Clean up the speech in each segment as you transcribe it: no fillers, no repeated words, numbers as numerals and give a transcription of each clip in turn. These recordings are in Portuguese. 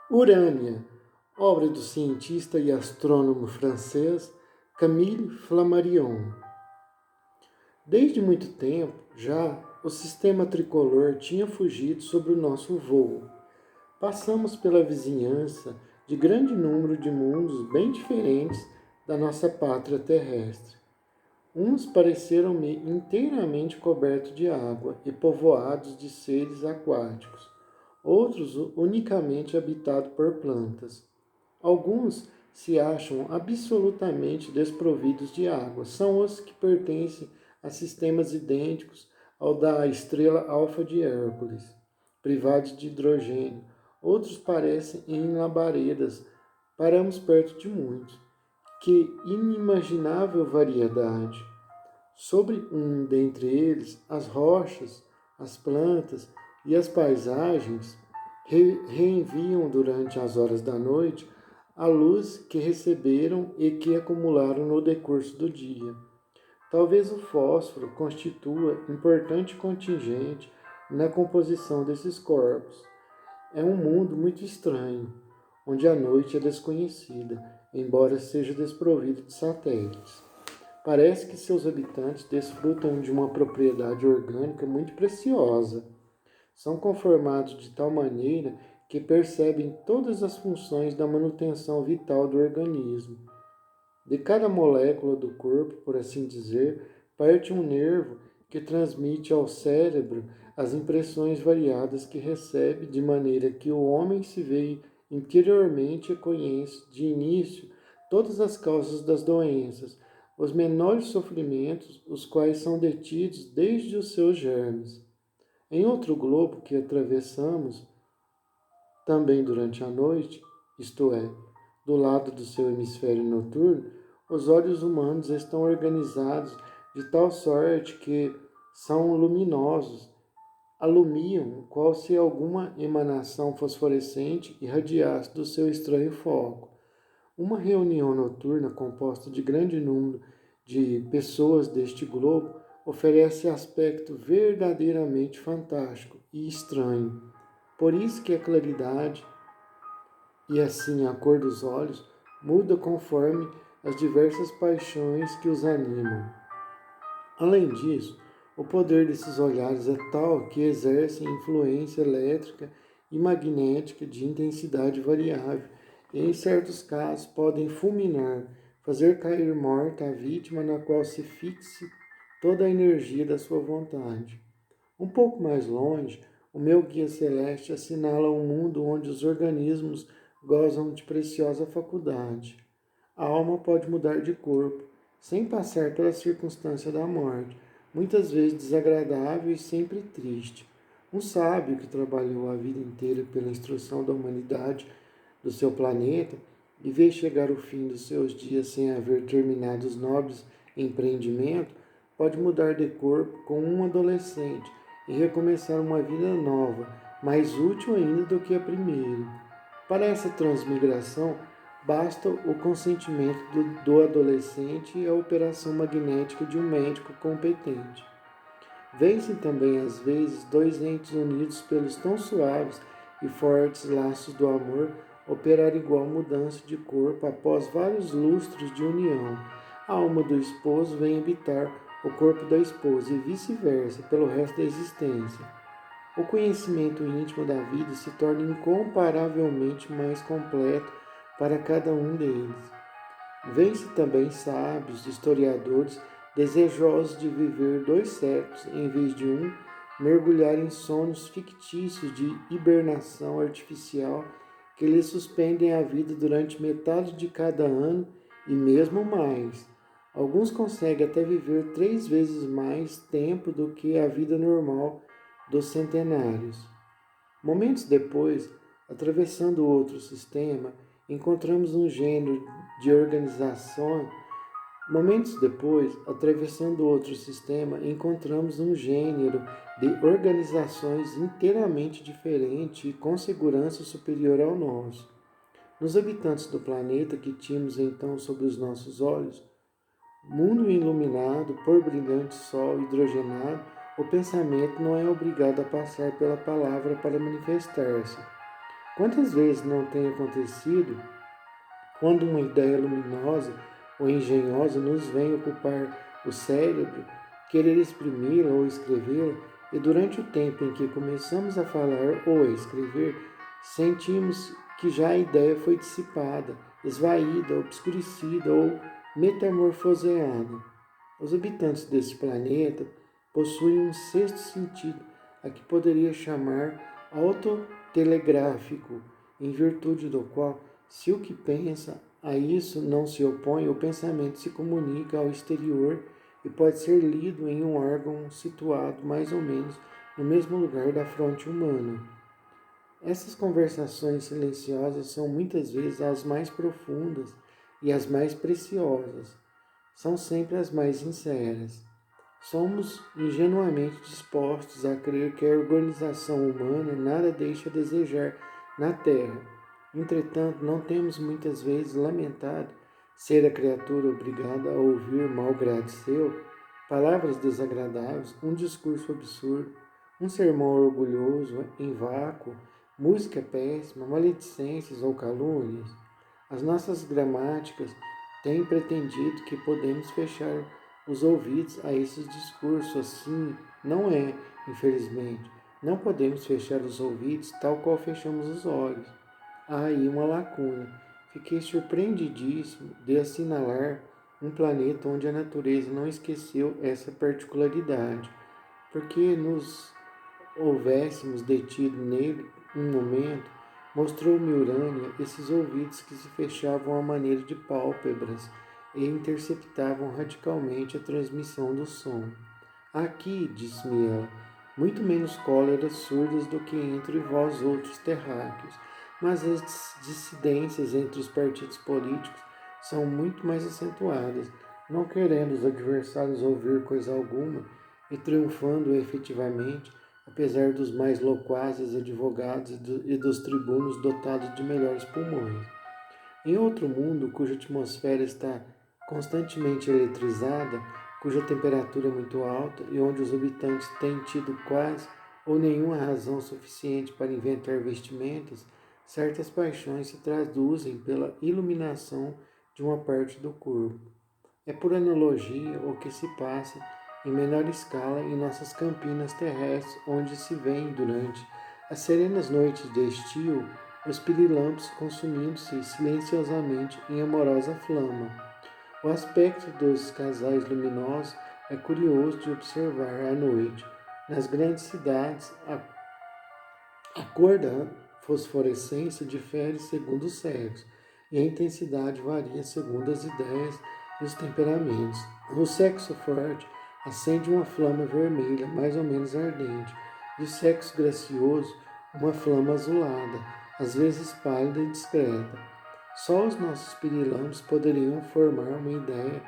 Urânia, obra do cientista e astrônomo francês Camille Flammarion. Desde muito tempo já, o sistema tricolor tinha fugido sobre o nosso voo. Passamos pela vizinhança de grande número de mundos bem diferentes da nossa pátria terrestre. Uns pareceram inteiramente cobertos de água e povoados de seres aquáticos, outros unicamente habitados por plantas. Alguns se acham absolutamente desprovidos de água, são os que pertencem a sistemas idênticos ao da estrela Alfa de Hércules, privados de hidrogênio. Outros parecem em labaredas, paramos perto de muitos. Que inimaginável variedade! Sobre um dentre eles, as rochas, as plantas e as paisagens reenviam durante as horas da noite a luz que receberam e que acumularam no decurso do dia. Talvez o fósforo constitua importante contingente na composição desses corpos. É um mundo muito estranho, onde a noite é desconhecida, embora seja desprovido de satélites. Parece que seus habitantes desfrutam de uma propriedade orgânica muito preciosa. São conformados de tal maneira que percebem todas as funções da manutenção vital do organismo. De cada molécula do corpo, por assim dizer, parte um nervo que transmite ao cérebro as impressões variadas que recebe, de maneira que o homem se vê interiormente e conhece, de início, todas as causas das doenças, os menores sofrimentos, os quais são detidos desde os seus germes. Em outro globo que atravessamos, também durante a noite, isto é, do lado do seu hemisfério noturno, os olhos humanos estão organizados de tal sorte que são luminosos, alumiam, qual se alguma emanação fosforescente irradiasse do seu estranho foco. Uma reunião noturna composta de grande número de pessoas deste globo oferece aspecto verdadeiramente fantástico e estranho. Por isso que a claridade e assim a cor dos olhos muda conforme as diversas paixões que os animam. Além disso, o poder desses olhares é tal que exercem influência elétrica e magnética de intensidade variável e, em certos casos, podem fulminar, fazer cair morta a vítima na qual se fixe toda a energia da sua vontade. Um pouco mais longe, o meu guia celeste assinala um mundo onde os organismos gozam de preciosa faculdade. A alma pode mudar de corpo, sem passar pela circunstância da morte, muitas vezes desagradável e sempre triste. Um sábio que trabalhou a vida inteira pela instrução da humanidade do seu planeta e vê chegar o fim dos seus dias sem haver terminado os nobres empreendimentos, pode mudar de corpo com um adolescente e recomeçar uma vida nova, mais útil ainda do que a primeira. Para essa transmigração, basta o consentimento do adolescente e a operação magnética de um médico competente. Vêem-se também, às vezes, dois entes unidos pelos tão suaves e fortes laços do amor operar igual mudança de corpo após vários lustros de união. A alma do esposo vem habitar o corpo da esposa e vice-versa pelo resto da existência. O conhecimento íntimo da vida se torna incomparavelmente mais completo para cada um deles. Vêem-se também sábios, historiadores, desejosos de viver 2 séculos em vez de um, mergulhar em sonhos fictícios de hibernação artificial que lhes suspendem a vida durante metade de cada ano e mesmo mais. Alguns conseguem até viver 3 vezes mais tempo do que a vida normal dos centenários. Momentos depois, atravessando outro sistema, encontramos um gênero de organização. Momentos depois, atravessando outro sistema, encontramos um gênero de organizações inteiramente diferente e com segurança superior ao nosso. Nos habitantes do planeta que tínhamos então sob os nossos olhos, mundo iluminado por brilhante sol hidrogenado, o pensamento não é obrigado a passar pela palavra para manifestar-se. Quantas vezes não tem acontecido quando uma ideia luminosa ou engenhosa nos vem ocupar o cérebro, querer exprimi-la ou escrevê-la, e durante o tempo em que começamos a falar ou a escrever, sentimos que já a ideia foi dissipada, esvaída, obscurecida ou metamorfoseada. Os habitantes deste planeta possuem um sexto sentido, a que poderia chamar autotelegráfico, em virtude do qual, se o que pensa a isso não se opõe, o pensamento se comunica ao exterior e pode ser lido em um órgão situado mais ou menos no mesmo lugar da fronte humana. Essas conversações silenciosas são muitas vezes as mais profundas e as mais preciosas. São sempre as mais sinceras. Somos ingenuamente dispostos a crer que a organização humana nada deixa a desejar na Terra. Entretanto, não temos muitas vezes lamentado ser a criatura obrigada a ouvir, malgrado seu, palavras desagradáveis, um discurso absurdo, um sermão orgulhoso em vácuo, música péssima, maledicências ou calúnias? As nossas gramáticas têm pretendido que podemos fechar os ouvidos a esses discursos. Assim não é, infelizmente. Não podemos fechar os ouvidos tal qual fechamos os olhos. Há aí uma lacuna. Fiquei surpreendidíssimo de assinalar um planeta onde a natureza não esqueceu essa particularidade, porque nos houvéssemos detido nele um momento, mostrou-me Urânia esses ouvidos que se fechavam à maneira de pálpebras e interceptavam radicalmente a transmissão do som. Aqui, disse-me ela, muito menos cóleras surdas do que entre vós outros terráqueos, mas as dissidências entre os partidos políticos são muito mais acentuadas, não querendo os adversários ouvir coisa alguma e triunfando efetivamente, apesar dos mais loquazes advogados e dos tribunos dotados de melhores pulmões. Em outro mundo, cuja atmosfera está constantemente eletrizada, cuja temperatura é muito alta e onde os habitantes têm tido quase ou nenhuma razão suficiente para inventar vestimentas, certas paixões se traduzem pela iluminação de uma parte do corpo. É por analogia o que se passa em menor escala em nossas campinas terrestres, onde se vêem durante as serenas noites de estio os pirilampos consumindo-se silenciosamente em amorosa flama. O aspecto dos casais luminosos é curioso de observar à noite. Nas grandes cidades, a cor da fosforescência difere segundo o sexo e a intensidade varia segundo as ideias e os temperamentos. O sexo forte acende uma flama vermelha, mais ou menos ardente, e o sexo gracioso uma flama azulada, às vezes pálida e discreta. Só os nossos pirilampos poderiam formar uma ideia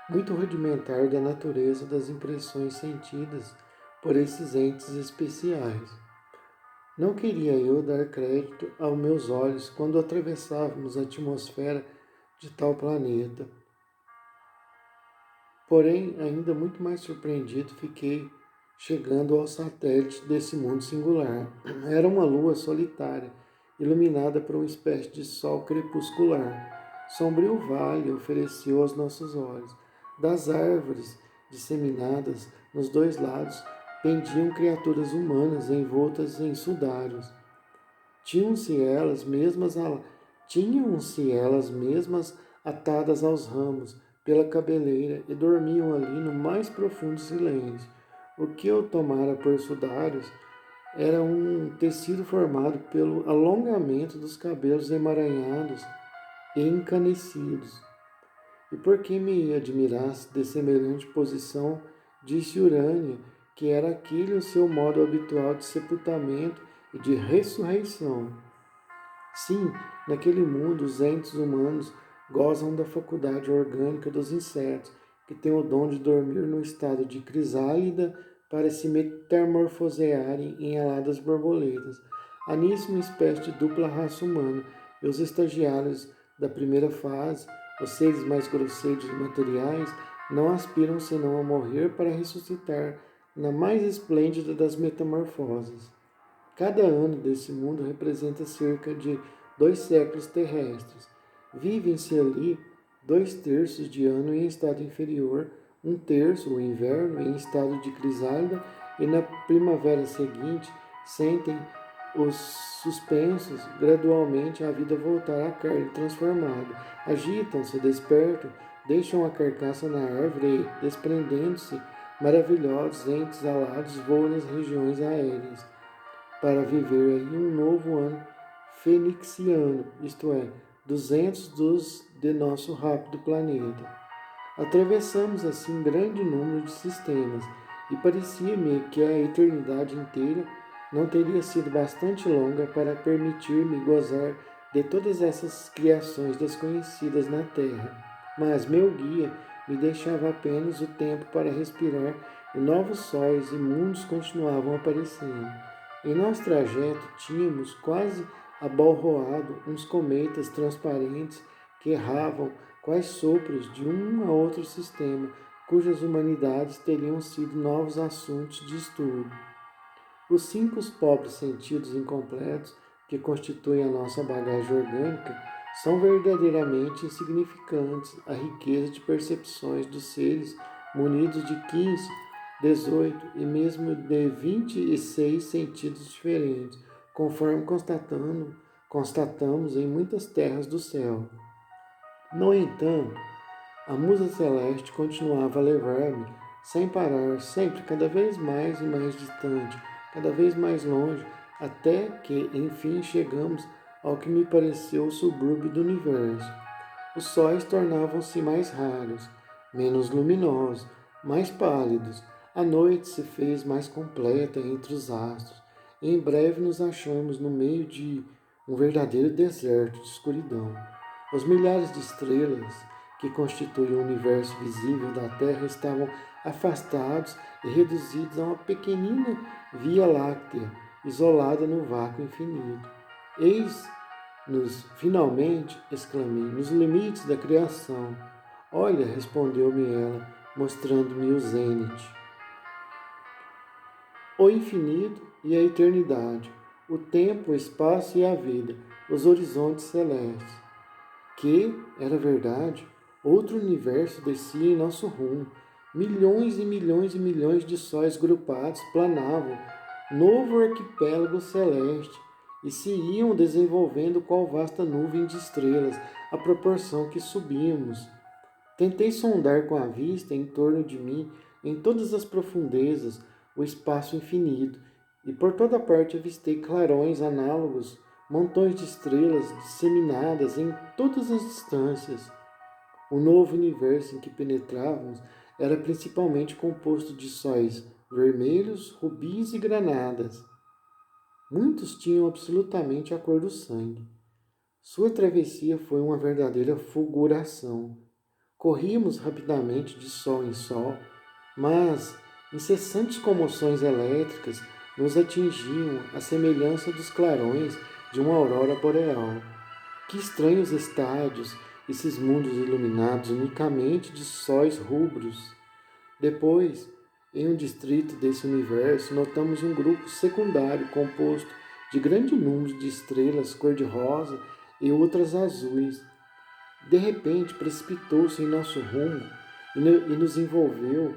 muito rudimentar da natureza das impressões sentidas por esses entes especiais. Não queria eu dar crédito aos meus olhos quando atravessávamos a atmosfera de tal planeta. Porém, ainda muito mais surpreendido fiquei chegando ao satélite desse mundo singular. Era uma lua solitária, iluminada por uma espécie de sol crepuscular. Sombrio vale ofereceu aos nossos olhos. Das árvores disseminadas nos dois lados pendiam criaturas humanas envoltas em sudários. Tinham-se elas mesmas atadas aos ramos pela cabeleira e dormiam ali no mais profundo silêncio. O que eu tomara por sudários era um tecido formado pelo alongamento dos cabelos emaranhados e encanecidos. E por que me admirasse de semelhante posição, disse Urânia, que era aquele o seu modo habitual de sepultamento e de ressurreição. Sim, naquele mundo os entes humanos gozam da faculdade orgânica dos insetos, que têm o dom de dormir no estado de crisálida para se metamorfosearem em aladas borboletas. Há nisso uma espécie de dupla raça humana, e os estagiários da primeira fase, os seres mais grosseiros e materiais, não aspiram senão a morrer para ressuscitar na mais esplêndida das metamorfoses. Cada ano desse mundo representa cerca de 2 séculos terrestres. Vivem-se ali 2 terços de ano em estado inferior, 1 terço, o inverno, em estado de crisálida, e na primavera seguinte sentem os suspensos gradualmente a vida voltar à carne transformada. Agitam-se, despertam, deixam a carcaça na árvore e, desprendendo-se, maravilhosos entes alados voam nas regiões aéreas para viver aí um novo ano fenixiano, isto é, 200 dos de nosso rápido planeta. Atravessamos assim grande número de sistemas e parecia-me que a eternidade inteira não teria sido bastante longa para permitir-me gozar de todas essas criações desconhecidas na Terra. Mas meu guia me deixava apenas o tempo para respirar e novos sóis e mundos continuavam aparecendo. Em nosso trajeto tínhamos quase abalroado uns cometas transparentes que erravam quais sopros de um a outro sistema, cujas humanidades teriam sido novos assuntos de estudo. Os 5 pobres sentidos incompletos que constituem a nossa bagagem orgânica são verdadeiramente insignificantes à riqueza de percepções dos seres munidos de 15, 18 e mesmo de 26 sentidos diferentes, conforme constatamos em muitas terras do céu. No entanto, a musa celeste continuava a levar-me, sem parar, sempre cada vez mais e mais distante, cada vez mais longe, até que, enfim, chegamos ao que me pareceu o subúrbio do universo. Os sóis tornavam-se mais raros, menos luminosos, mais pálidos. A noite se fez mais completa entre os astros, e em breve nos achamos no meio de um verdadeiro deserto de escuridão. Os milhares de estrelas que constituem o universo visível da Terra estavam afastados e reduzidos a uma pequenina Via Láctea, isolada no vácuo infinito. Eis-nos, finalmente, exclamei, nos limites da criação. Olha, respondeu-me ela, mostrando-me o zênite, o infinito e a eternidade, o tempo, o espaço e a vida, os horizontes celestes. Que, era verdade, outro universo descia em nosso rumo. Milhões e milhões e milhões de sóis grupados planavam, novo arquipélago celeste, e se iam desenvolvendo qual vasta nuvem de estrelas, à proporção que subíamos. Tentei sondar com a vista em torno de mim, em todas as profundezas, o espaço infinito, e por toda parte avistei clarões análogos, montões de estrelas disseminadas em todas as distâncias. O novo universo em que penetrávamos era principalmente composto de sóis vermelhos, rubis e granadas. Muitos tinham absolutamente a cor do sangue. Sua travessia foi uma verdadeira fulguração. Corríamos rapidamente de sol em sol, mas incessantes comoções elétricas nos atingiam à semelhança dos clarões de uma aurora boreal. Que estranhos estádios, esses mundos iluminados unicamente de sóis rubros! Depois, em um distrito desse universo, notamos um grupo secundário composto de grande número de estrelas cor-de-rosa e outras azuis. De repente, precipitou-se em nosso rumo e nos envolveu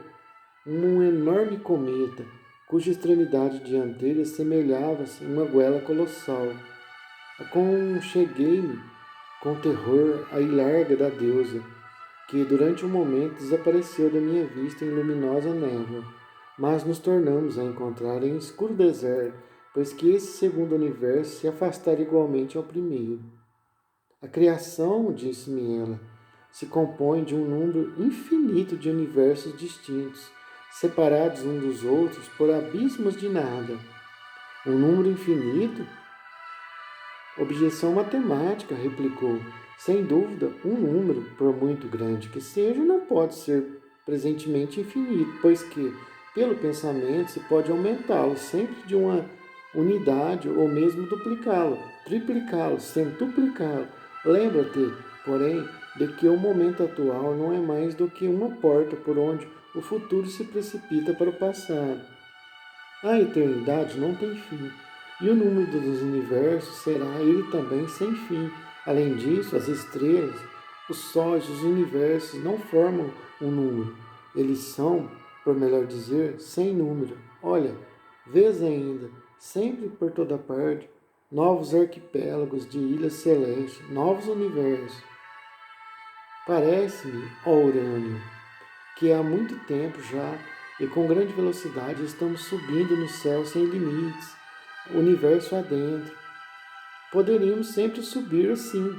um enorme cometa, cuja extremidade dianteira semelhava-se uma goela colossal. Aconcheguei-me com terror à ilharga da deusa, que durante um momento desapareceu da minha vista em luminosa névoa, mas nos tornamos a encontrar em escuro deserto, pois que esse segundo universo se afastara igualmente ao primeiro. A criação, disse-me ela, se compõe de um número infinito de universos distintos, separados uns dos outros por abismos de nada. Um número infinito? Objeção matemática, replicou. Sem dúvida, um número, por muito grande que seja, não pode ser presentemente infinito, pois que, pelo pensamento, se pode aumentá-lo sempre de uma unidade ou mesmo duplicá-lo, triplicá-lo, centuplicá-lo. Lembra-te, porém, de que o momento atual não é mais do que uma porta por onde o futuro se precipita para o passado. A eternidade não tem fim. e o número dos universos será ele também sem fim. Além disso, as estrelas, os sóis, os universos não formam um número. Eles são, por melhor dizer, sem número. Olha, vês ainda, sempre por toda parte, novos arquipélagos de ilhas celestes, novos universos. Parece-me, ó Urânio, que há muito tempo já e com grande velocidade estamos subindo no céu sem limites, universo adentro. Poderíamos sempre subir assim,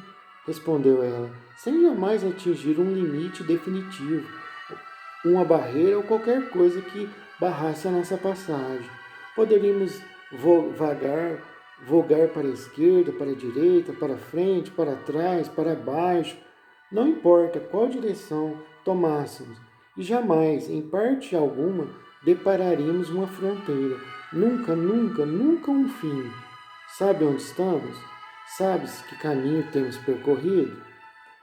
respondeu ela, sem jamais atingir um limite definitivo, uma barreira ou qualquer coisa que barrasse a nossa passagem. Poderíamos vogar para a esquerda, para a direita, para frente, para trás, para baixo, não importa qual direção tomássemos, e jamais, em parte alguma, depararíamos uma fronteira. Nunca, nunca, nunca um fim. Sabe onde estamos? Sabes que caminho temos percorrido?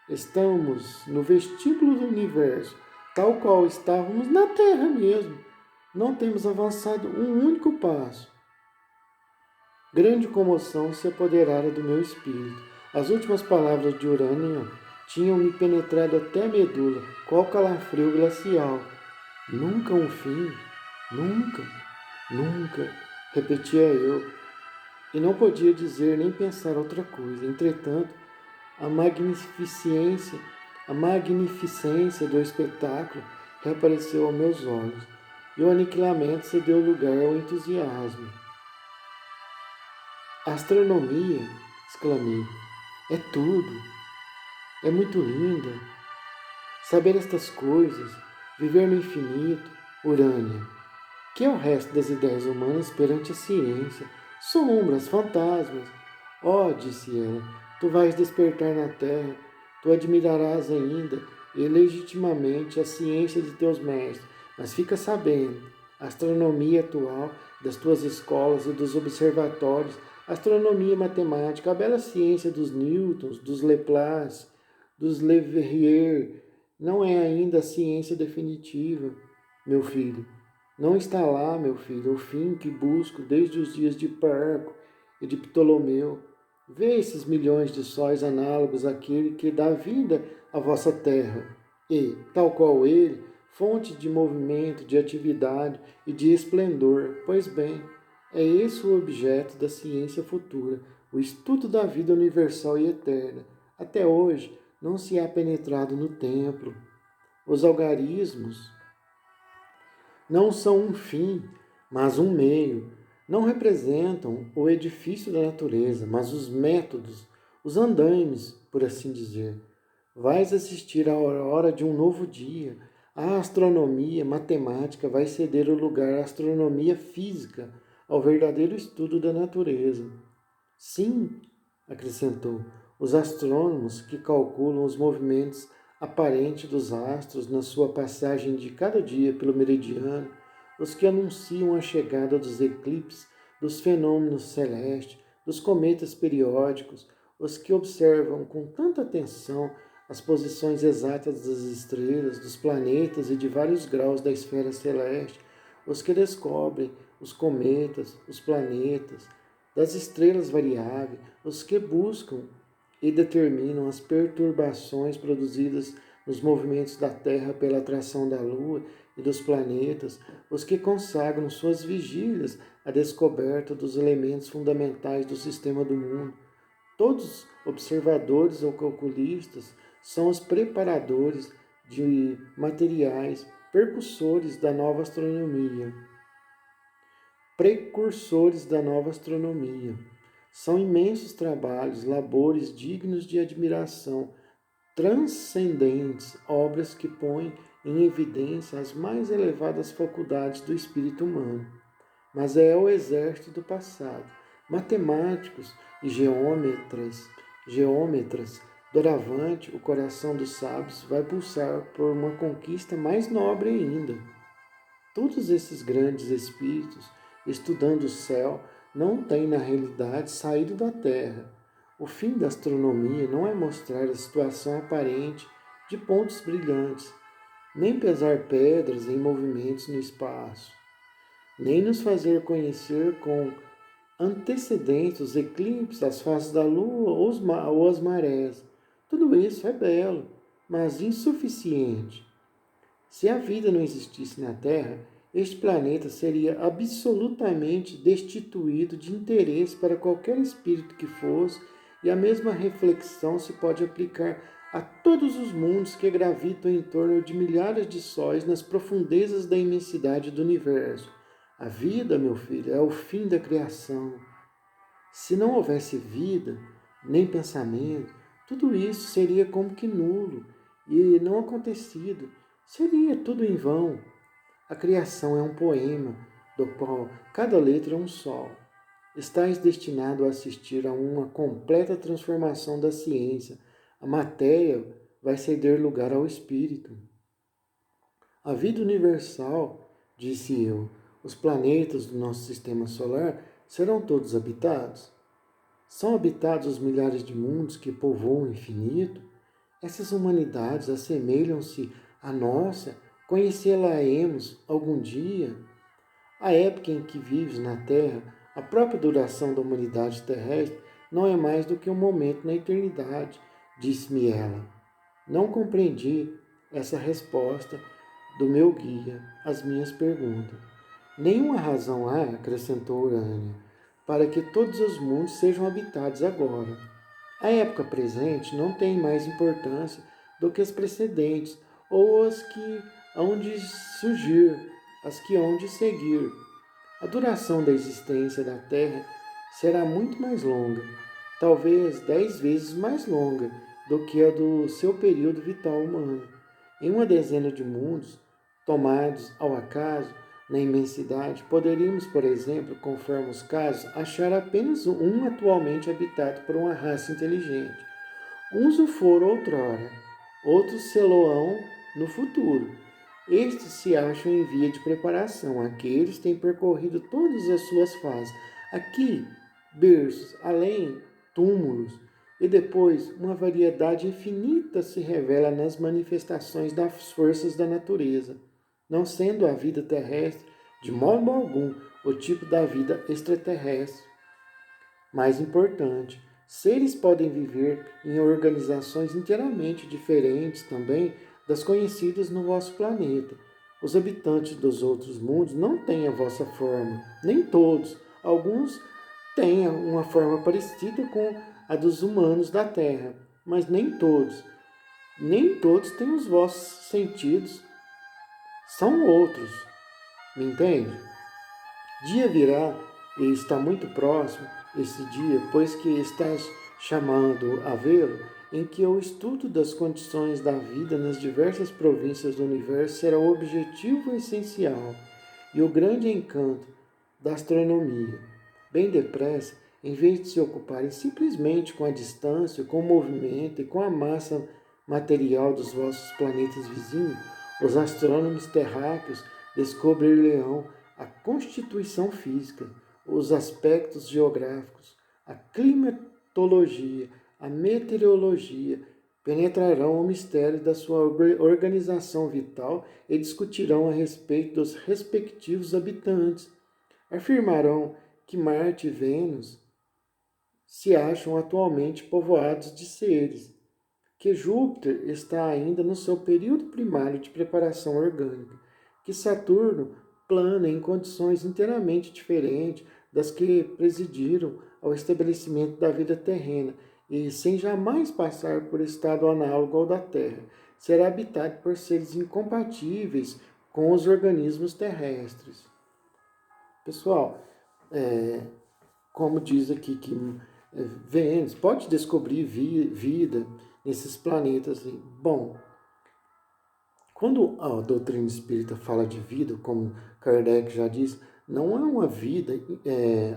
Estamos no vestíbulo do universo, tal qual estávamos na Terra mesmo. Não temos avançado um único passo. Grande comoção se apoderara do meu espírito. As últimas palavras de Urânio tinham me penetrado até a medula, qual calafrio glacial. Nunca um fim, nunca, nunca, repetia eu, e não podia dizer nem pensar outra coisa. Entretanto, a magnificência do espetáculo reapareceu aos meus olhos, e o aniquilamento cedeu lugar ao entusiasmo. A astronomia, exclamei, é tudo, é muito linda. Saber estas coisas, viver no infinito, Urânia, que é o resto das ideias humanas perante a ciência, sombras, fantasmas. Oh, disse ela, tu vais despertar na terra, tu admirarás ainda e legitimamente a ciência de teus mestres, mas fica sabendo, a astronomia atual das tuas escolas e dos observatórios, a astronomia matemática, a bela ciência dos Newtons, dos Laplace, dos Leverrier, não é ainda a ciência definitiva, meu filho. Não está lá, meu filho, o fim que busco desde os dias de Parco e de Ptolomeu. Vê esses milhões de sóis análogos àquele que dá vida à vossa terra e, tal qual ele, fonte de movimento, de atividade e de esplendor. Pois bem, é esse o objeto da ciência futura, o estudo da vida universal e eterna. Até hoje não se há penetrado no templo. Os algarismos não são um fim, mas um meio. Não representam o edifício da natureza, mas os métodos, os andaimes, por assim dizer. Vais assistir à aurora de um novo dia. A astronomia matemática vai ceder o lugar à astronomia física, ao verdadeiro estudo da natureza. Sim, acrescentou, os astrônomos que calculam os movimentos aparentes dos astros na sua passagem de cada dia pelo meridiano, os que anunciam a chegada dos eclipses, dos fenômenos celestes, dos cometas periódicos, os que observam com tanta atenção as posições exatas das estrelas, dos planetas e de vários graus da esfera celeste, os que descobrem os cometas, os planetas, das estrelas variáveis, os que buscam e determinam as perturbações produzidas nos movimentos da Terra pela atração da Lua e dos planetas, os que consagram suas vigílias à descoberta dos elementos fundamentais do sistema do mundo. Todos observadores ou calculistas são os preparadores de materiais, percussores da nova astronomia. Precursores da nova astronomia. São imensos trabalhos, labores dignos de admiração, transcendentes, obras que põem em evidência as mais elevadas faculdades do espírito humano. Mas é o exército do passado, matemáticos e geômetras, doravante o coração dos sábios vai pulsar por uma conquista mais nobre ainda. Todos esses grandes espíritos, estudando o céu, não têm na realidade saído da Terra. O fim da astronomia não é mostrar a situação aparente de pontos brilhantes, nem pesar pedras em movimentos no espaço, nem nos fazer conhecer com antecedentes, os eclipses, as fases da lua ou as marés. Tudo isso é belo, mas insuficiente. Se a vida não existisse na Terra, este planeta seria absolutamente destituído de interesse para qualquer espírito que fosse, e a mesma reflexão se pode aplicar a todos os mundos que gravitam em torno de milhares de sóis nas profundezas da imensidade do universo. A vida, meu filho, é o fim da criação. Se não houvesse vida, nem pensamento, tudo isso seria como que nulo e não acontecido. Seria tudo em vão. A criação é um poema, do qual cada letra é um sol. Estás destinado a assistir a uma completa transformação da ciência. A matéria vai ceder lugar ao espírito. A vida universal, disse eu, os planetas do nosso sistema solar serão todos habitados? São habitados os milhares de mundos que povoam o infinito? Essas humanidades assemelham-se à nossa? Conhecê-la-emos algum dia? A época em que vives na Terra, a própria duração da humanidade terrestre, não é mais do que um momento na eternidade, disse-me ela. Não compreendi essa resposta do meu guia às minhas perguntas. Nenhuma razão há, acrescentou Urânia, para que todos os mundos sejam habitados agora. A época presente não tem mais importância do que as precedentes, ou as que hão de surgir, as que hão de seguir. A duração da existência da Terra será muito mais longa, talvez 10 vezes mais longa do que a do seu período vital humano. Em uma dezena de mundos, tomados ao acaso, na imensidade, poderíamos, por exemplo, conforme os casos, achar apenas um atualmente habitado por uma raça inteligente. Uns o foram outrora, outros sê-lo-ão no futuro. Estes se acham em via de preparação, aqueles têm percorrido todas as suas fases. Aqui, berços, além, túmulos, e depois uma variedade infinita se revela nas manifestações das forças da natureza, não sendo a vida terrestre, de modo algum, o tipo da vida extraterrestre. Mais importante, seres podem viver em organizações inteiramente diferentes também das conhecidas no vosso planeta. Os habitantes dos outros mundos não têm a vossa forma, nem todos. Alguns têm uma forma parecida com a dos humanos da Terra, mas nem todos. Nem todos têm os vossos sentidos. São outros. Me entende? Dia virá, e está muito próximo esse dia, pois que estás chamando a vê-lo, em que o estudo das condições da vida nas diversas províncias do universo será o objetivo essencial e o grande encanto da astronomia. Bem depressa, em vez de se ocuparem simplesmente com a distância, com o movimento e com a massa material dos vossos planetas vizinhos, os astrônomos terráqueos descobrir-lhe-ão a constituição física, os aspectos geográficos, a climatologia, a meteorologia, penetrarão o mistério da sua organização vital e discutirão a respeito dos respectivos habitantes. Afirmarão que Marte e Vênus se acham atualmente povoados de seres, que Júpiter está ainda no seu período primário de preparação orgânica, que Saturno plana em condições inteiramente diferentes das que presidiram ao estabelecimento da vida terrena e, sem jamais passar por estado análogo ao da Terra, será habitado por seres incompatíveis com os organismos terrestres. Pessoal, como diz aqui que Vênus pode descobrir vida nesses planetas. Bom, quando a doutrina espírita fala de vida, como Kardec já disse, não é uma vida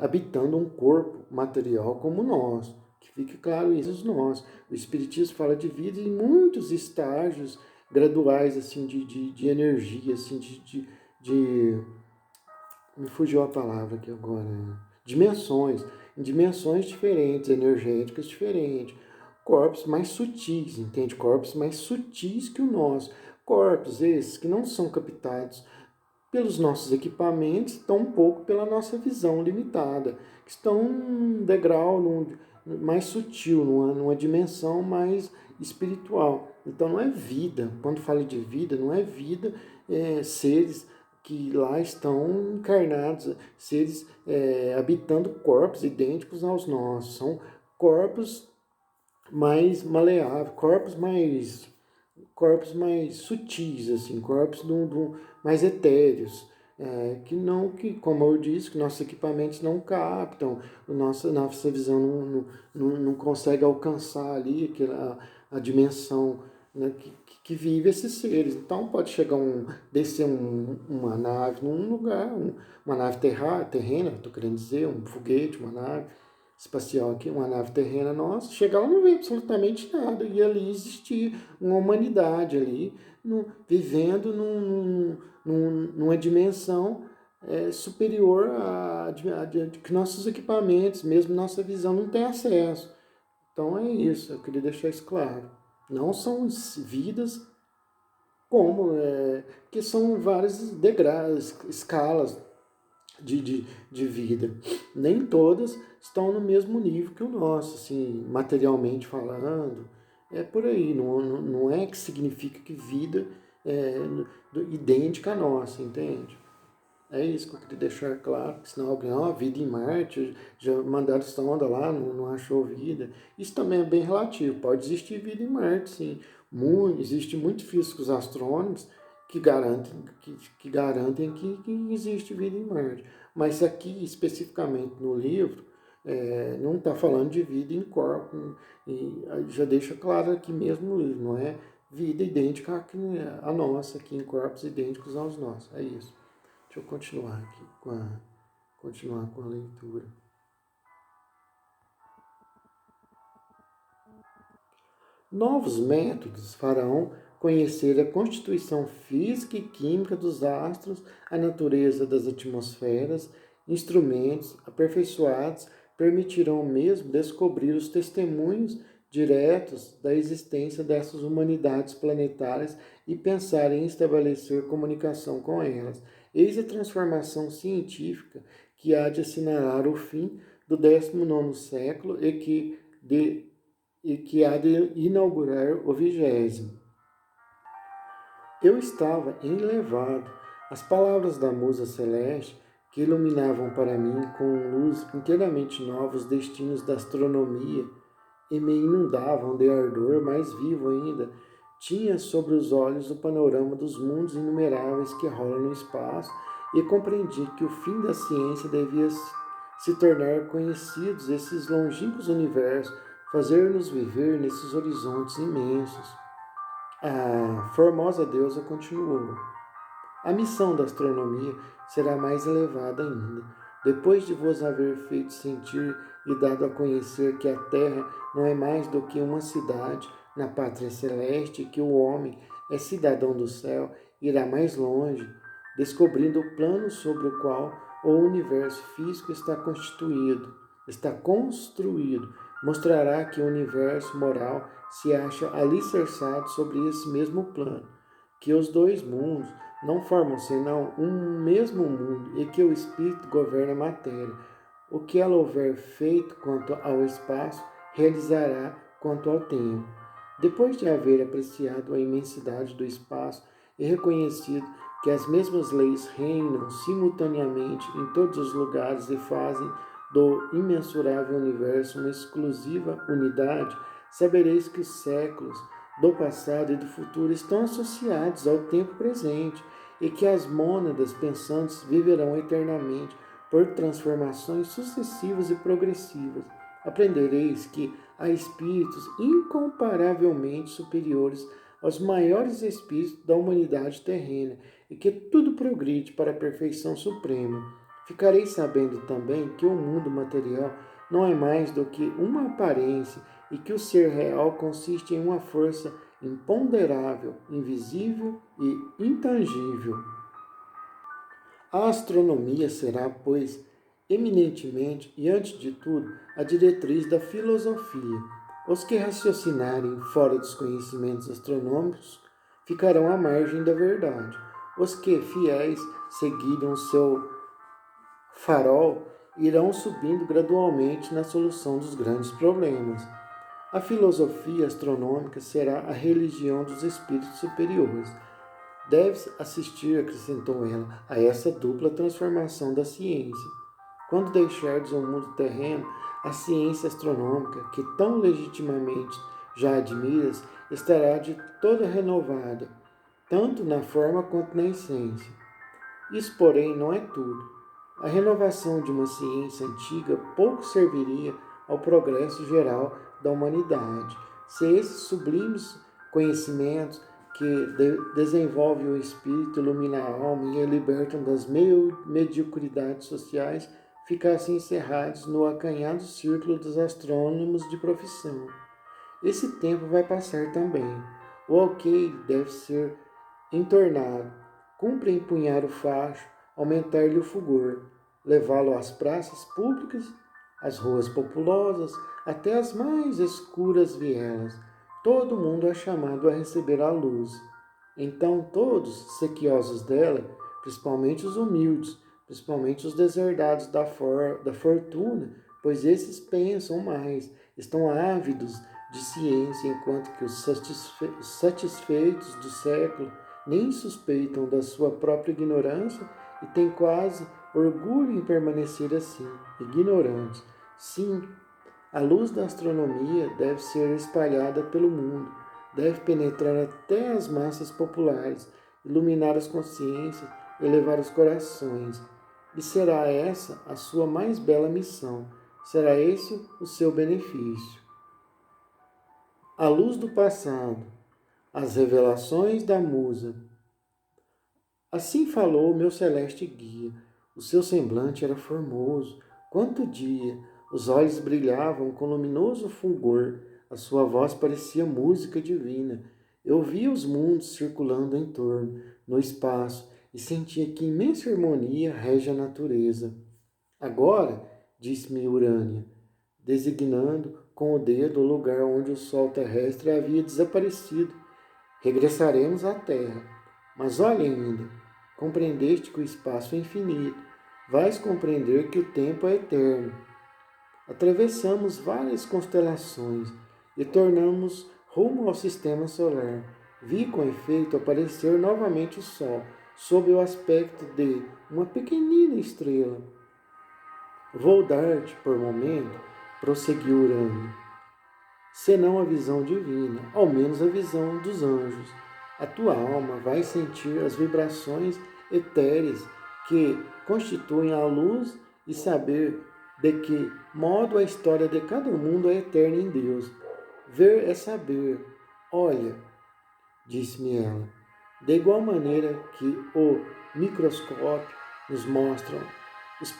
habitando um corpo material como nós, que fique claro isso nós. O espiritismo fala de vida em muitos estágios graduais assim de energia, assim de me fugiu a palavra aqui agora, dimensões, em dimensões diferentes, energéticas diferentes, corpos mais sutis, entende? Corpos mais sutis que o nosso, corpos esses que não são captados pelos nossos equipamentos, tão pouco pela nossa visão limitada, que estão num degrau mais sutil, numa dimensão mais espiritual. Então não é vida, quando fala de vida, não é vida, seres que lá estão encarnados, seres habitando corpos idênticos aos nossos, são corpos mais maleáveis, corpos mais sutis, assim, corpos mais etéreos, que como eu disse, que nossos equipamentos não captam, nossa visão não consegue alcançar ali a dimensão, né, que vive esses seres. Então pode chegar descer uma nave num lugar, uma nave terrena, estou querendo dizer, um foguete, uma nave espacial aqui, uma nave terrena nossa, chegar lá não vê absolutamente nada, e ali existir uma humanidade ali, vivendo numa dimensão superior que nossos equipamentos, mesmo nossa visão, não tem acesso. Então é isso, eu queria deixar isso claro. Não são vidas como, que são vários degraus, escalas de vida. Nem todas estão no mesmo nível que o nosso, assim, materialmente falando. É por aí, não é que significa que vida é idêntica à nossa, entende? É isso que eu queria deixar claro, senão alguém, vida em Marte, já mandaram sonda lá, não achou vida. Isso também é bem relativo, pode existir vida em Marte, sim. Existem muitos físicos astrônomos que garantem que existe vida em Marte. Mas aqui, especificamente no livro, não está falando de vida em corpo, e já deixa claro aqui mesmo no livro, não é vida idêntica à nossa, aqui em corpos idênticos aos nossos, é isso. Deixa eu continuar aqui continuar com a leitura. Novos métodos farão conhecer a constituição física e química dos astros, a natureza das atmosferas, instrumentos aperfeiçoados permitirão mesmo descobrir os testemunhos diretos da existência dessas humanidades planetárias e pensar em estabelecer comunicação com elas. Eis a transformação científica que há de assinalar o fim do 19º século e que há de inaugurar o 20º. Eu estava enlevado. As palavras da musa celeste, que iluminavam para mim com luz inteiramente nova os destinos da astronomia e me inundavam de ardor mais vivo ainda, tinha sobre os olhos o panorama dos mundos inumeráveis que rolam no espaço e compreendi que o fim da ciência devia se tornar conhecidos esses longínquos universos, fazer-nos viver nesses horizontes imensos. A formosa deusa continuou. A missão da astronomia será mais elevada ainda. Depois de vos haver feito sentir e dado a conhecer que a Terra não é mais do que uma cidade na pátria celeste e que o homem é cidadão do céu, irá mais longe, descobrindo o plano sobre o qual o universo físico está construído, mostrará que o universo moral se acha alicerçado sobre esse mesmo plano, que os dois mundos não formam senão um mesmo mundo e que o espírito governa a matéria. O que ela houver feito quanto ao espaço, realizará quanto ao tempo. Depois de haver apreciado a imensidade do espaço e reconhecido que as mesmas leis reinam simultaneamente em todos os lugares e fazem do imensurável universo uma exclusiva unidade, sabereis que os séculos do passado e do futuro estão associados ao tempo presente e que as mônadas pensantes viverão eternamente por transformações sucessivas e progressivas. Aprendereis que há espíritos incomparavelmente superiores aos maiores espíritos da humanidade terrena e que tudo progride para a perfeição suprema. Ficareis sabendo também que o mundo material não é mais do que uma aparência e que o ser real consiste em uma força imponderável, invisível e intangível. A astronomia será, pois, eminentemente e antes de tudo, a diretriz da filosofia. Os que raciocinarem fora dos conhecimentos astronômicos ficarão à margem da verdade. Os que, fiéis, seguirem o seu farol irão subindo gradualmente na solução dos grandes problemas. A filosofia astronômica será a religião dos espíritos superiores. Deve-se assistir, acrescentou ela, a essa dupla transformação da ciência. Quando deixardes o mundo terreno, a ciência astronômica, que tão legitimamente já admiras, estará de toda renovada, tanto na forma quanto na essência. Isso, porém, não é tudo. A renovação de uma ciência antiga pouco serviria ao progresso geral da humanidade, se esses sublimes conhecimentos que desenvolvem o espírito, iluminam a alma e a libertam das mediocridades sociais ficassem encerrados no acanhado círculo dos astrônomos de profissão. Esse tempo vai passar também. O alqueire deve ser entornado. Cumpre empunhar o facho, aumentar-lhe o fulgor, levá-lo às praças públicas, às ruas populosas, até as mais escuras vielas. Todo mundo é chamado a receber a luz. Então todos, sequiosos dela, principalmente os humildes, principalmente os deserdados da fortuna, pois esses pensam mais, estão ávidos de ciência, enquanto que os satisfeitos do século nem suspeitam da sua própria ignorância e têm quase orgulho em permanecer assim, ignorantes. Sim, a luz da astronomia deve ser espalhada pelo mundo, deve penetrar até as massas populares, iluminar as consciências, elevar os corações. E será essa a sua mais bela missão, será esse o seu benefício. A luz do passado, as revelações da musa. Assim falou o meu celeste guia. O seu semblante era formoso, quanto dia, os olhos brilhavam com luminoso fulgor, a sua voz parecia música divina. Eu via os mundos circulando em torno, no espaço, e sentia que imensa harmonia rege a natureza. Agora, disse-me Urânia, designando com o dedo o lugar onde o sol terrestre havia desaparecido, regressaremos à Terra. Mas olha ainda, compreendeste que o espaço é infinito, vais compreender que o tempo é eterno. Atravessamos várias constelações e tornamos rumo ao sistema solar. Vi com efeito aparecer novamente o Sol, sob o aspecto de uma pequenina estrela. Vou dar-te, por momento, prosseguiu Urânio, senão a visão divina, ao menos a visão dos anjos. A tua alma vai sentir as vibrações etéreas que constituem a luz e saber de que modo a história de cada mundo é eterna em Deus. Ver é saber. Olha, disse-me ela, de igual maneira que o microscópio nos mostra os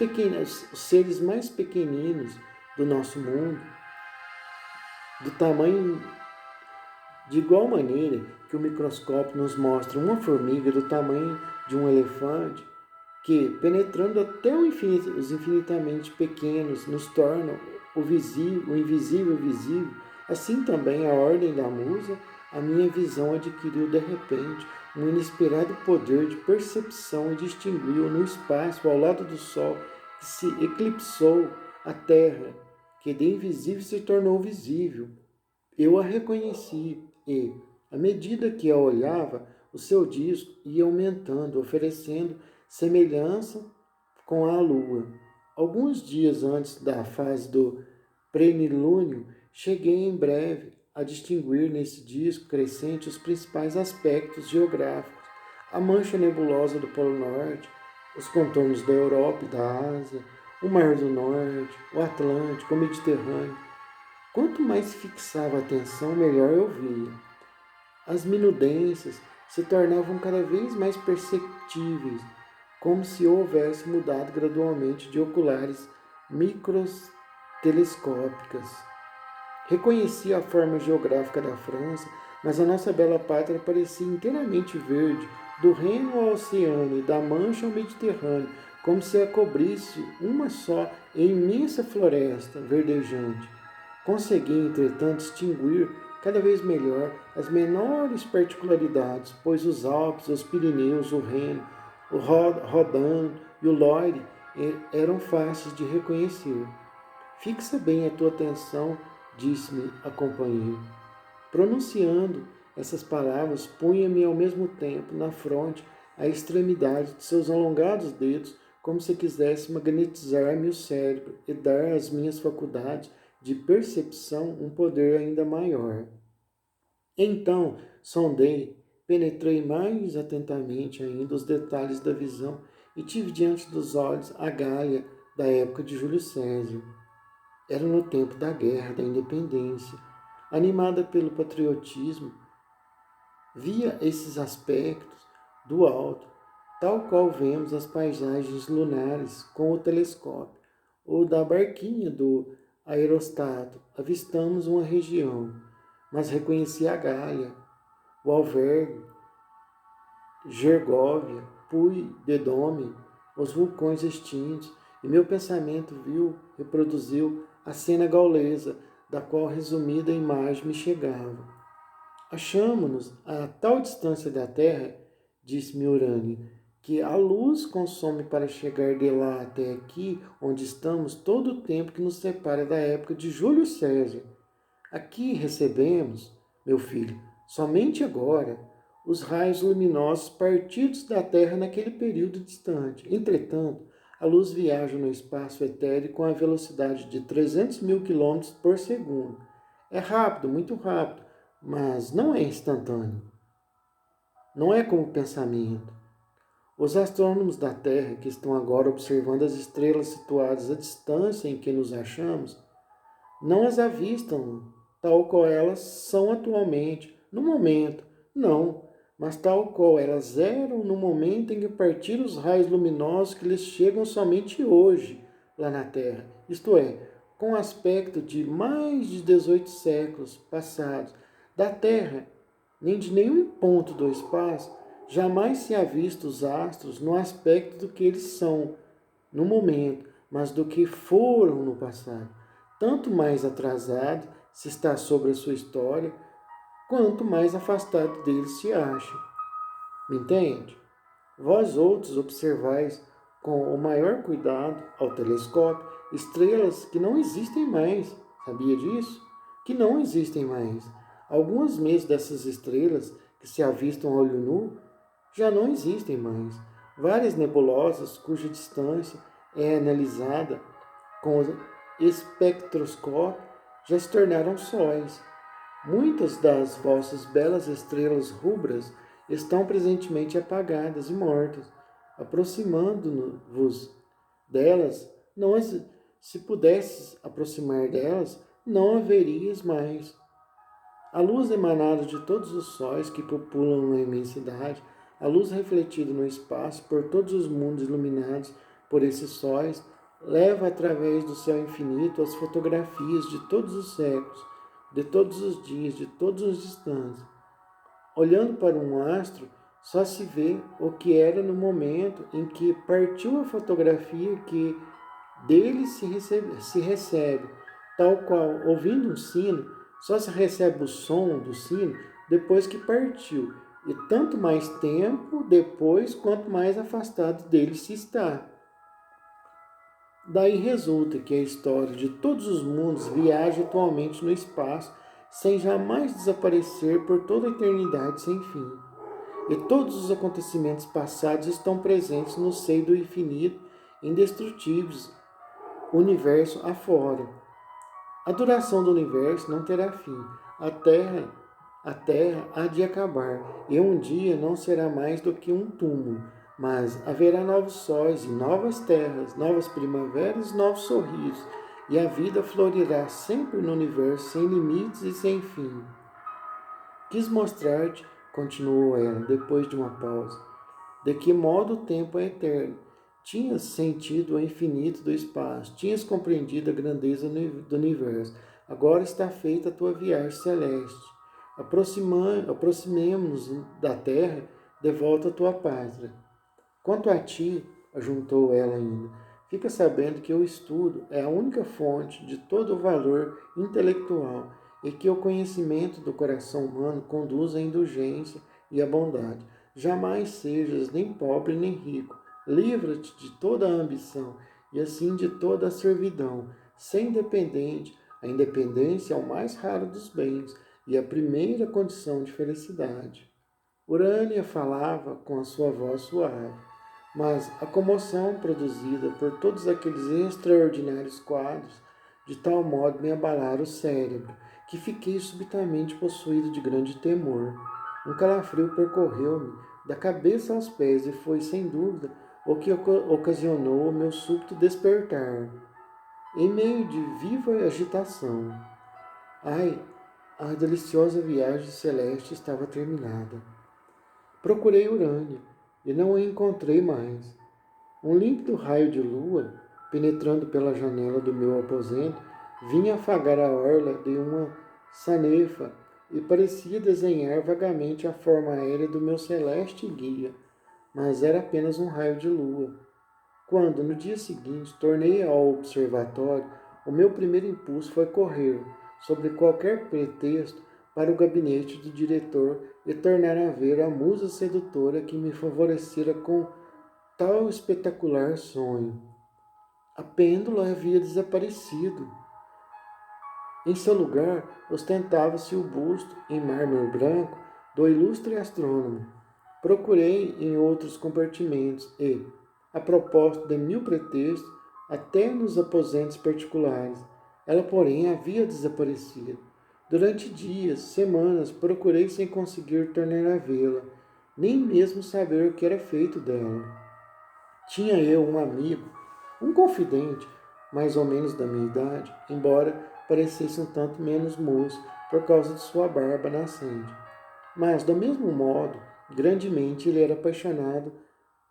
seres mais pequeninos do nosso mundo, do tamanho, de igual maneira que o microscópio nos mostra uma formiga do tamanho de um elefante, que, penetrando até os infinitamente pequenos, nos tornam o invisível visível, assim também a ordem da musa, a minha visão adquiriu de repente um inesperado poder de percepção e distinguiu no espaço, ao lado do sol, que se eclipsou a terra, que de invisível se tornou visível. Eu a reconheci e, à medida que a olhava, o seu disco ia aumentando, oferecendo semelhança com a lua. Alguns dias antes da fase do plenilúnio, cheguei em breve a distinguir nesse disco crescente os principais aspectos geográficos, a mancha nebulosa do Polo Norte, os contornos da Europa e da Ásia, o Mar do Norte, o Atlântico, o Mediterrâneo. Quanto mais fixava a atenção, melhor eu via. As minudências se tornavam cada vez mais perceptíveis, como se houvesse mudado gradualmente de oculares microtelescópicas. Reconheci a forma geográfica da França, mas a nossa bela pátria parecia inteiramente verde, do Reno ao Oceano e da Mancha ao Mediterrâneo, como se a cobrisse uma só e imensa floresta verdejante. Consegui, entretanto, distinguir cada vez melhor as menores particularidades, pois os Alpes, os Pirineus, o Reno, o Rodan e o Loire eram fáceis de reconhecer. Fixa bem a tua atenção, disse-me a companheira. Pronunciando essas palavras, punha-me ao mesmo tempo na fronte a extremidade de seus alongados dedos, como se quisesse magnetizar-me o cérebro e dar às minhas faculdades de percepção um poder ainda maior. Então, sondei, penetrei mais atentamente ainda os detalhes da visão e tive diante dos olhos a Gália da época de Júlio César. Era no tempo da Guerra da Independência. Animada pelo patriotismo, via esses aspectos do alto, tal qual vemos as paisagens lunares com o telescópio, ou da barquinha do aerostato, avistamos uma região, mas reconheci a Gália, o Alvergue, Gergóvia, Puy de Dôme, os vulcões extintos, e meu pensamento reproduziu a cena gaulesa, da qual resumida imagem me chegava. Achamo-nos a tal distância da Terra, disse-me Urânio, que a luz consome para chegar de lá até aqui, onde estamos, todo o tempo que nos separa da época de Júlio César. Aqui recebemos, meu filho, somente agora, os raios luminosos partidos da Terra naquele período distante. Entretanto, a luz viaja no espaço etéreo com a velocidade de 300 mil quilômetros por segundo. É rápido, muito rápido, mas não é instantâneo. Não é como o pensamento. Os astrônomos da Terra, que estão agora observando as estrelas situadas à distância em que nos achamos, não as avistam tal qual elas são atualmente, no momento. Não, mas tal qual elas eram no momento em que partiram os raios luminosos que lhes chegam somente hoje, lá na Terra. Isto é, com o aspecto de mais de 18 séculos passados. Da Terra, nem de nenhum ponto do espaço, jamais se avista os astros no aspecto do que eles são no momento, mas do que foram no passado. Tanto mais atrasado se está sobre a sua história, quanto mais afastado dele se acha. Me entende? Vós outros observais com o maior cuidado ao telescópio estrelas que não existem mais. Sabia disso? Que não existem mais. Algumas mesmo dessas estrelas que se avistam a olho nu já não existem mais. Várias nebulosas cuja distância é analisada com o espectroscópio já se tornaram sóis. Muitas das vossas belas estrelas rubras estão presentemente apagadas e mortas. Aproximando-vos delas, não as, se pudesses aproximar delas, não haverias mais. A luz emanada de todos os sóis que populam a imensidade, a luz refletida no espaço por todos os mundos iluminados por esses sóis, leva através do céu infinito as fotografias de todos os séculos, de todos os dias, de todos os instantes. Olhando para um astro, só se vê o que era no momento em que partiu a fotografia que dele se recebe, tal qual, ouvindo um sino, só se recebe o som do sino depois que partiu, e tanto mais tempo depois, quanto mais afastado dele se está. Daí resulta que a história de todos os mundos viaja atualmente no espaço, sem jamais desaparecer por toda a eternidade sem fim. E todos os acontecimentos passados estão presentes no seio do infinito, indestrutíveis, universo afora. A duração do universo não terá fim. A terra há de acabar, e um dia não será mais do que um túmulo, mas haverá novos sóis e novas terras, novas primaveras e novos sorrisos, e a vida florirá sempre no universo sem limites e sem fim. Quis mostrar-te, continuou ela, depois de uma pausa, de que modo o tempo é eterno. Tinhas sentido o infinito do espaço, tinhas compreendido a grandeza do universo. Agora está feita a tua viagem celeste. Aproximemo-nos da terra, de volta à tua pátria. Quanto a ti, ajuntou ela ainda, fica sabendo que o estudo é a única fonte de todo o valor intelectual e que o conhecimento do coração humano conduz à indulgência e à bondade. Jamais sejas nem pobre nem rico, livra-te de toda a ambição e assim de toda a servidão. Ser independente, a independência é o mais raro dos bens e a primeira condição de felicidade. Urânia falava com a sua voz suave, mas a comoção produzida por todos aqueles extraordinários quadros de tal modo me abalaram o cérebro, que fiquei subitamente possuído de grande temor. Um calafrio percorreu-me da cabeça aos pés e foi, sem dúvida, o que ocasionou o meu súbito despertar, em meio de viva agitação. Ai, a deliciosa viagem celeste estava terminada. Procurei Urânia e não a encontrei mais. Um límpido raio de lua, penetrando pela janela do meu aposento, vinha afagar a orla de uma sanefa e parecia desenhar vagamente a forma aérea do meu celeste guia, mas era apenas um raio de lua. Quando, no dia seguinte, tornei ao observatório, o meu primeiro impulso foi correr, sob qualquer pretexto, para o gabinete do diretor e tornar a ver a musa sedutora que me favorecera com tal espetacular sonho. A pêndula havia desaparecido. Em seu lugar, ostentava-se o busto, em mármore branco, do ilustre astrônomo. Procurei em outros compartimentos e, a propósito de mil pretextos, até nos aposentos particulares. Ela, porém, havia desaparecido. Durante dias, semanas, procurei sem conseguir tornar a vê-la, nem mesmo saber o que era feito dela. Tinha eu um amigo, um confidente, mais ou menos da minha idade, embora parecesse um tanto menos moço por causa de sua barba nascente. Mas, do mesmo modo, grandemente ele era apaixonado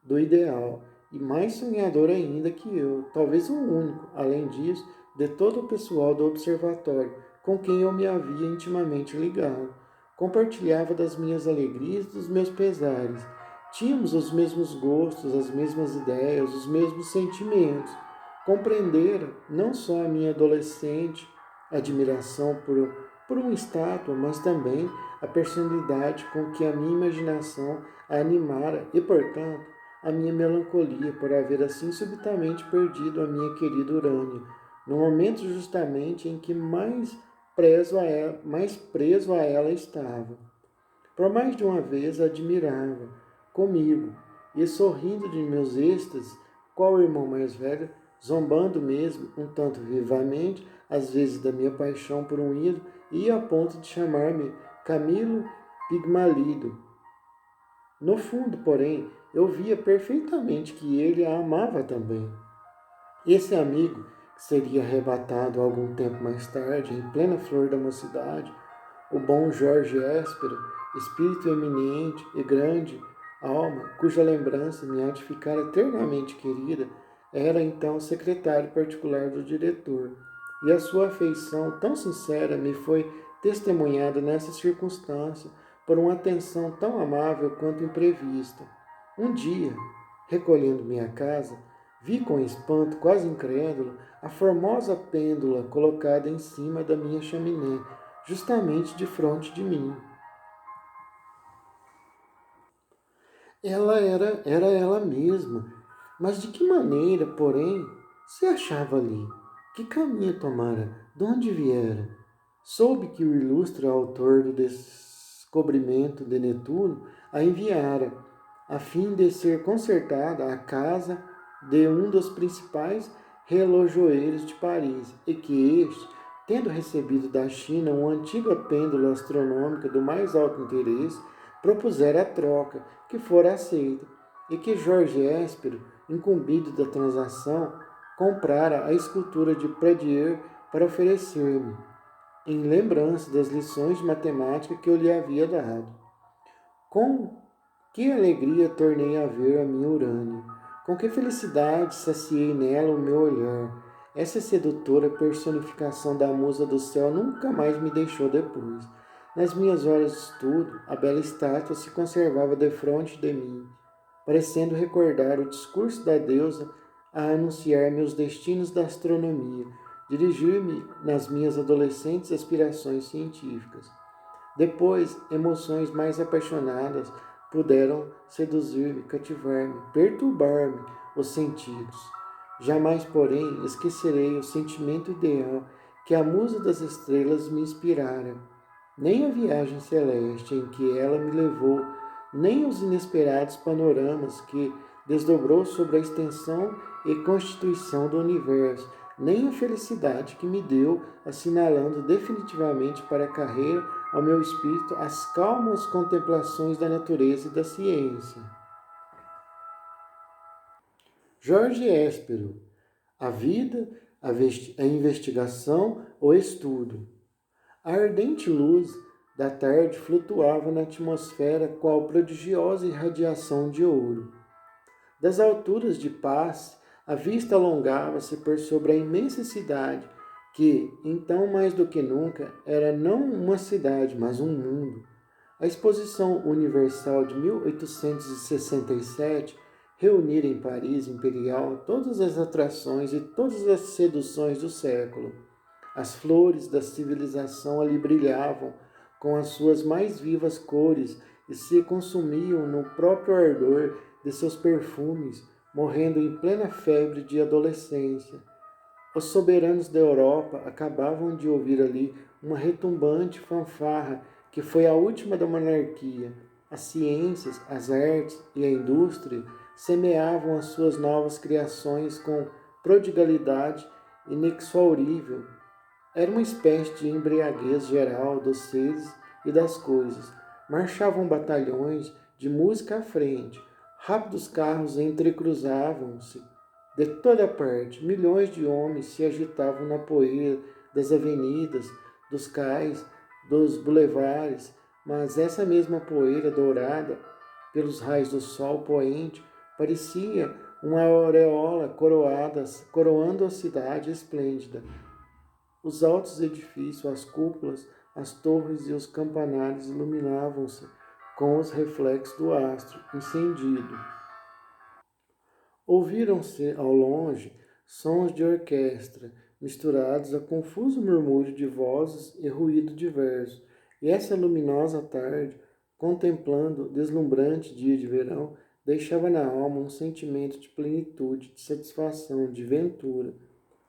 do ideal e mais sonhador ainda que eu, talvez o único, além disso, de todo o pessoal do observatório com quem eu me havia intimamente ligado. Compartilhava das minhas alegrias e dos meus pesares. Tínhamos os mesmos gostos, as mesmas ideias, os mesmos sentimentos. Compreendera não só a minha adolescente admiração por uma estátua, mas também a personalidade com que a minha imaginação a animara e, portanto, a minha melancolia por haver assim subitamente perdido a minha querida Urânia, no momento justamente em que mais preso a ela estava. Por mais de uma vez a admirava, comigo, e sorrindo de meus êxtases, qual o irmão mais velho, zombando mesmo, um tanto vivamente, às vezes da minha paixão por um ídolo, ia a ponto de chamar-me Camilo Pigmalido. No fundo, porém, eu via perfeitamente que ele a amava também. Esse amigo, que seria arrebatado algum tempo mais tarde, em plena flor da mocidade, o bom Jorge Éspero, espírito eminente e grande, alma, cuja lembrança me há de ficar eternamente querida, era então secretário particular do diretor, e a sua afeição tão sincera me foi testemunhada nessa circunstância por uma atenção tão amável quanto imprevista. Um dia, recolhendo-me à casa, vi com espanto quase incrédulo a formosa pêndula colocada em cima da minha chaminé, justamente defronte de mim. Era ela mesma, mas de que maneira, porém, se achava ali? Que caminho tomara? De onde viera? Soube que o ilustre autor do descobrimento de Netuno a enviara, a fim de ser consertada a casa de um dos principais relojoeiros de Paris, e que este, tendo recebido da China uma antiga pêndula astronômica do mais alto interesse, propusera a troca, que fora aceita, e que Jorge Éspero, incumbido da transação, comprara a escultura de Pradier para oferecer-me, em lembrança das lições de matemática que eu lhe havia dado. Com que alegria tornei a ver a minha Urânia! Com que felicidade saciei nela o meu olhar! Essa sedutora personificação da musa do céu nunca mais me deixou depois. Nas minhas horas de estudo, a bela estátua se conservava defronte de mim, parecendo recordar o discurso da deusa a anunciar-me os destinos da astronomia, dirigir-me nas minhas adolescentes aspirações científicas. Depois, emoções mais apaixonadas puderam seduzir-me, cativar-me, perturbar-me os sentidos. Jamais, porém, esquecerei o sentimento ideal que a musa das estrelas me inspirara, nem a viagem celeste em que ela me levou, nem os inesperados panoramas que desdobrou sobre a extensão e constituição do universo, nem a felicidade que me deu, assinalando definitivamente para a carreira ao meu espírito as calmas contemplações da natureza e da ciência. Jorge Hespero, a vida, a investigação, o estudo. A ardente luz da tarde flutuava na atmosfera qual prodigiosa irradiação de ouro. Das alturas de Paz, a vista alongava-se por sobre a imensa cidade, que, então mais do que nunca, era não uma cidade, mas um mundo. A Exposição Universal de 1867 reunira em Paris Imperial todas as atrações e todas as seduções do século. As flores da civilização ali brilhavam com as suas mais vivas cores e se consumiam no próprio ardor de seus perfumes, morrendo em plena febre de adolescência. Os soberanos da Europa acabavam de ouvir ali uma retumbante fanfarra que foi a última da monarquia. As ciências, as artes e a indústria semeavam as suas novas criações com prodigalidade inexaurível. Era uma espécie de embriaguez geral dos seres e das coisas. Marchavam batalhões de música à frente, rápidos carros entrecruzavam-se de toda parte. Milhões de homens se agitavam na poeira das avenidas, dos cais, dos bulevares, mas essa mesma poeira dourada pelos raios do sol poente parecia uma aureola coroando a cidade esplêndida. Os altos edifícios, as cúpulas, as torres e os campanários iluminavam-se com os reflexos do astro incendido. Ouviram-se ao longe sons de orquestra, misturados a confuso murmúrio de vozes e ruído diverso, e essa luminosa tarde, contemplando o deslumbrante dia de verão, deixava na alma um sentimento de plenitude, de satisfação, de ventura.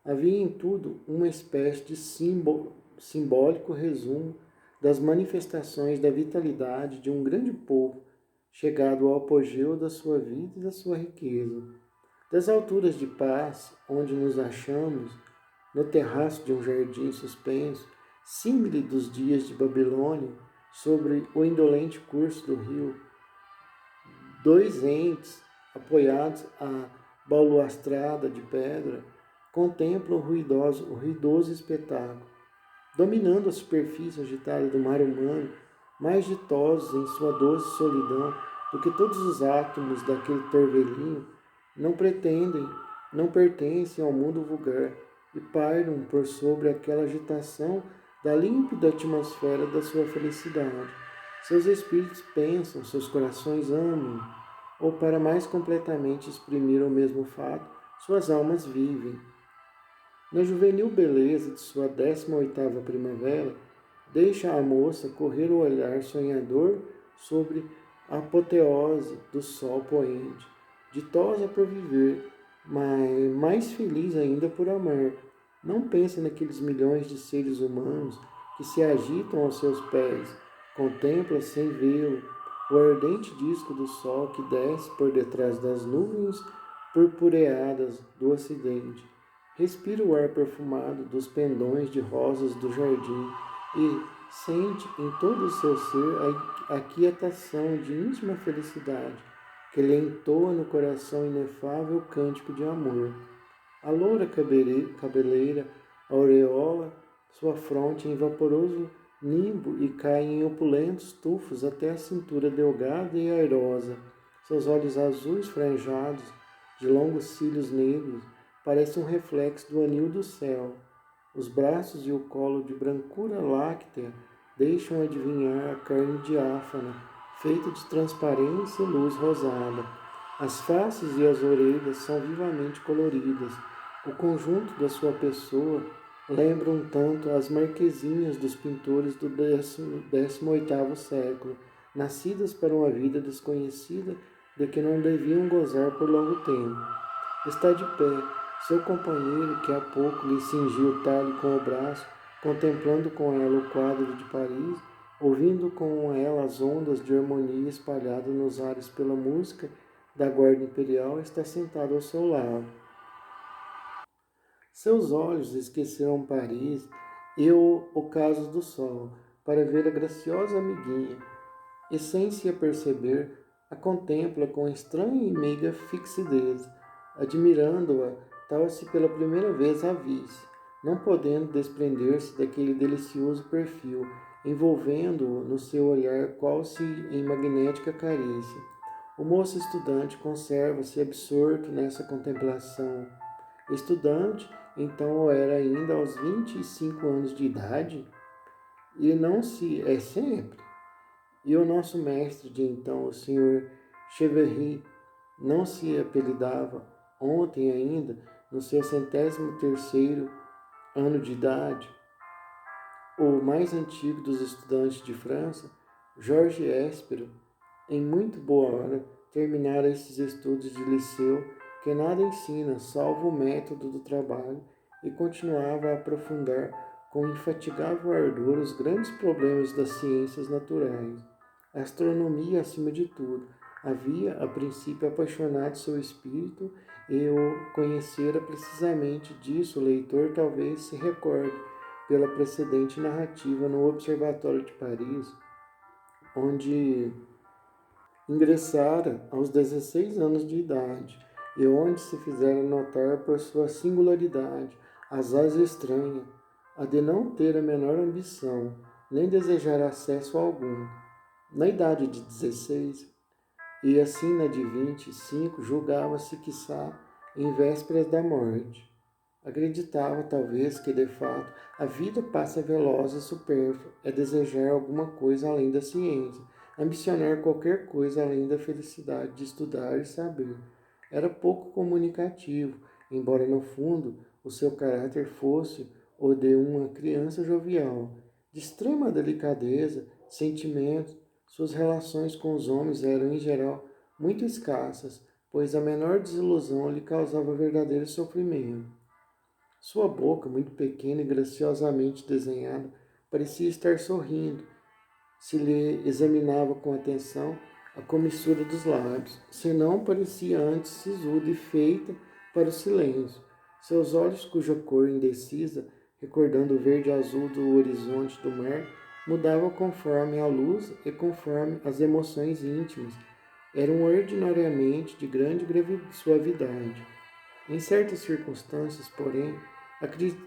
Havia em tudo uma espécie de simbólico resumo das manifestações da vitalidade de um grande povo, chegado ao apogeu da sua vida e da sua riqueza. Das alturas de Paz, onde nos achamos, no terraço de um jardim suspenso, símile dos dias de Babilônia, sobre o indolente curso do rio, dois entes, apoiados à balustrada de pedra, contemplam o ruidoso espetáculo. Dominando a superfície agitada do mar humano, mais ditosos em sua doce solidão do que todos os átomos daquele torvelinho, não pertencem ao mundo vulgar e pairam por sobre aquela agitação da límpida atmosfera da sua felicidade. Seus espíritos pensam, seus corações amam, ou para mais completamente exprimir o mesmo fato, suas almas vivem. Na juvenil beleza de sua 18ª primavera, deixa a moça correr o olhar sonhador sobre a apoteose do sol poente, ditosa por viver, mas mais feliz ainda por amar. Não pense naqueles milhões de seres humanos que se agitam aos seus pés. Contempla sem vê-lo o ardente disco do sol que desce por detrás das nuvens purpureadas do ocidente. Respira o ar perfumado dos pendões de rosas do jardim e sente em todo o seu ser a quietação de íntima felicidade que lhe entoa no coração inefável cântico de amor. A loura cabeleira aureola sua fronte em vaporoso nimbo e cai em opulentos tufos até a cintura delgada e airosa. Seus olhos azuis franjados de longos cílios negros parecem um reflexo do anil do céu. Os braços e o colo de brancura láctea deixam adivinhar a carne diáfana, feita de transparência e luz rosada. As faces e as orelhas são vivamente coloridas. O conjunto da sua pessoa lembra um tanto as marquesinhas dos pintores do 18º século, nascidas para uma vida desconhecida de que não deviam gozar por longo tempo. Está de pé, seu companheiro, que há pouco lhe cingiu o talhe com o braço, contemplando com ela o quadro de Paris, ouvindo com ela as ondas de harmonia espalhadas nos ares pela música da Guarda Imperial, está sentado ao seu lado. Seus olhos esqueceram Paris e o caso do sol, para ver a graciosa amiguinha, e sem se aperceber, a contempla com estranha e meiga fixidez, admirando-a tal se pela primeira vez a visse, não podendo desprender-se daquele delicioso perfil, envolvendo-o no seu olhar qual se em magnética carícia. O moço estudante conserva-se absorto nessa contemplação. Estudante, então o era ainda aos 25 anos de idade, e não se é sempre. E o nosso mestre de então, o Sr. Cheverry, não se apelidava, ontem ainda, no seu 103º ano de idade, o mais antigo dos estudantes de França, Jorge Espero, em muito boa hora, terminara esses estudos de liceu que nada ensina, salvo o método do trabalho, e continuava a aprofundar com infatigável ardor os grandes problemas das ciências naturais. A astronomia acima de tudo. Havia, a princípio, apaixonado seu espírito e o conhecera precisamente disso. O leitor talvez se recorde pela precedente narrativa no Observatório de Paris, onde ingressara aos 16 anos de idade e onde se fizera notar por sua singularidade, asaz estranha, a de não ter a menor ambição, nem desejar acesso algum. Na idade de 16, e assim na de 25, julgava-se, quiçá, em vésperas da morte. Acreditava, talvez, que, de fato, a vida passa veloz e supérflua, é desejar alguma coisa além da ciência, ambicionar qualquer coisa além da felicidade de estudar e saber. Era pouco comunicativo, embora no fundo o seu caráter fosse o de uma criança jovial, de extrema delicadeza, sentimentos. Suas relações com os homens eram, em geral, muito escassas, pois a menor desilusão lhe causava verdadeiro sofrimento. Sua boca, muito pequena e graciosamente desenhada, parecia estar sorrindo. Se lhe examinava com atenção a comissura dos lábios, senão parecia antes sisuda e feita para o silêncio. Seus olhos, cuja cor indecisa, recordando o verde azul do horizonte do mar, mudavam conforme a luz e conforme as emoções íntimas. Eram ordinariamente de grande suavidade. Em certas circunstâncias, porém,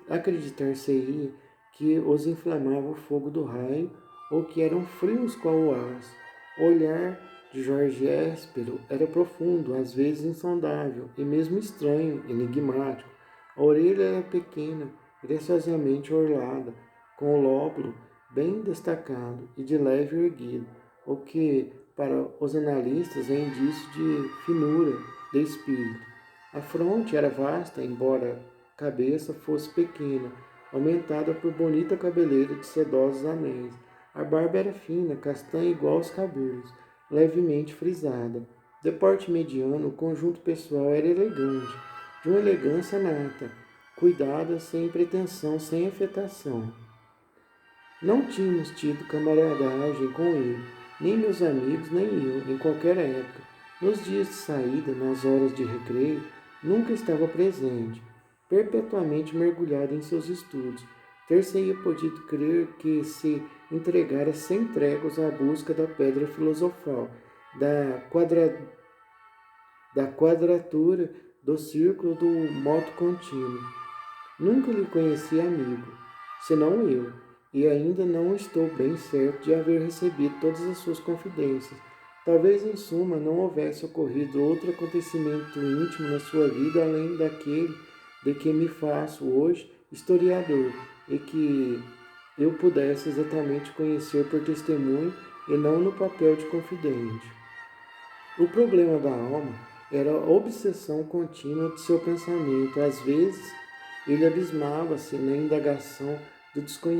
acreditar-se-ia que os inflamava o fogo do raio ou que eram frios qual o aço. O olhar de Jorge Espero era profundo, às vezes insondável, e mesmo estranho, enigmático. A orelha era pequena, graciosamente orlada, com o lóbulo bem destacado e de leve erguido, o que, para os analistas, é indício de finura de espírito. A fronte era vasta, embora a cabeça fosse pequena, aumentada por bonita cabeleira de sedosos anéis. A barba era fina, castanha igual aos cabelos, levemente frisada. De porte mediano, o conjunto pessoal era elegante, de uma elegância nata, cuidada, sem pretensão, sem afetação. Não tínhamos tido camaradagem com ele, nem meus amigos, nem eu, em qualquer época. Nos dias de saída, nas horas de recreio, nunca estava presente, perpetuamente mergulhado em seus estudos. Ter-se-ia podido crer que se entregara sem tréguas à busca da pedra filosofal, da quadratura do círculo do moto contínuo. Nunca lhe conheci amigo, senão eu, e ainda não estou bem certo de haver recebido todas as suas confidências. Talvez, em suma, não houvesse ocorrido outro acontecimento íntimo na sua vida além daquele de que me faço hoje historiador, e que eu pudesse exatamente conhecer por testemunho e não no papel de confidente. O problema da alma era a obsessão contínua de seu pensamento. Às vezes, ele abismava-se na indagação do desconhecido.